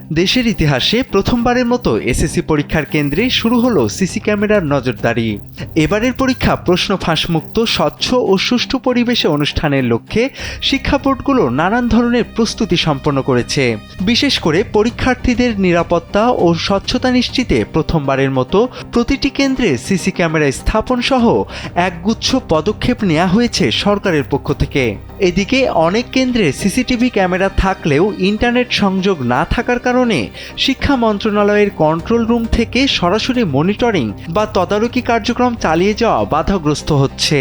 দেশের ইতিহাসে প্রথমবারের মতো এসএসসি পরীক্ষার কেন্দ্রে শুরু হলো সিসি ক্যামেরার নজরদারি। এবারের পরীক্ষা প্রশ্ন ফাঁসমুক্ত, স্বচ্ছ ও সুষ্ঠু পরিবেশে অনুষ্ঠানের লক্ষ্যে শিক্ষা বোর্ডগুলো নানান ধরনের প্রস্তুতি সম্পন্ন করেছে। বিশেষ করে পরীক্ষার্থীদের নিরাপত্তা ও স্বচ্ছতা নিশ্চিতে প্রথমবারের মতো প্রতিটি কেন্দ্রে সিসি ক্যামেরা স্থাপন সহ একগুচ্ছ পদক্ষেপ নেওয়া হয়েছে সরকারের পক্ষ থেকে। এদিকে অনেক কেন্দ্রে সিসিটিভি ক্যামেরা থাকলেও ইন্টারনেট সংযোগ না থাকার কারণে শিক্ষা মন্ত্রণালয়ের কন্ট্রোল রুম থেকে সরাসরি মনিটরিং বা তদারকি কার্যক্রম চালিয়ে যাওয়া বাধাগ্রস্ত হচ্ছে।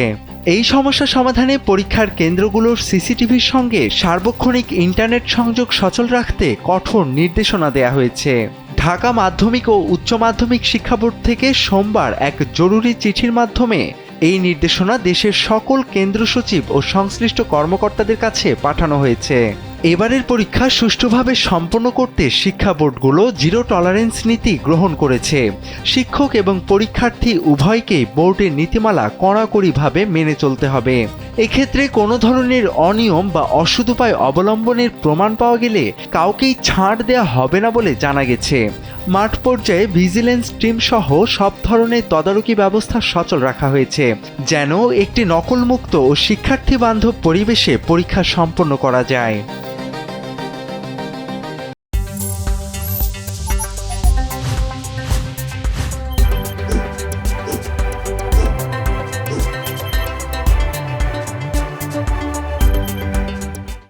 এই সমস্যা সমাধানে পরীক্ষার কেন্দ্রগুলোর সিসিটিভির সঙ্গে সার্বক্ষণিক ইন্টারনেট সংযোগ সচল রাখতে কঠোর নির্দেশনা দেওয়া হয়েছে। ঢাকা মাধ্যমিক ও উচ্চ মাধ্যমিক শিক্ষা বোর্ড থেকে সোমবার এক জরুরি চিঠির মাধ্যমে এই নির্দেশনা দেশের সকল কেন্দ্র সচিব ও সংশ্লিষ্ট কর্মকর্তাদের কাছে পাঠানো হয়েছে। এবারের পরীক্ষা সুষ্ঠুভাবে সম্পন্ন করতে শিক্ষা বোর্ডগুলো জিরো টলারেন্স নীতি গ্রহণ করেছে। শিক্ষক এবং পরীক্ষার্থী উভয়কেই বোর্ডের নীতিমালা কড়াকড়িভাবে মেনে চলতে হবে। এক্ষেত্রে কোনো ধরনের অনিয়ম বা অসদুপায় অবলম্বনের প্রমাণ পাওয়া গেলে কাউকেই ছাড় দেওয়া হবে না বলে জানা গেছে। মাঠ পর্যায়ে ভিজিলেন্স টিম সহ সব ধরনের তদারকি ব্যবস্থা সচল রাখা হয়েছে, যেন একটি নকলমুক্ত ও শিক্ষার্থী বান্ধব পরিবেশে পরীক্ষা সম্পন্ন করা যায়।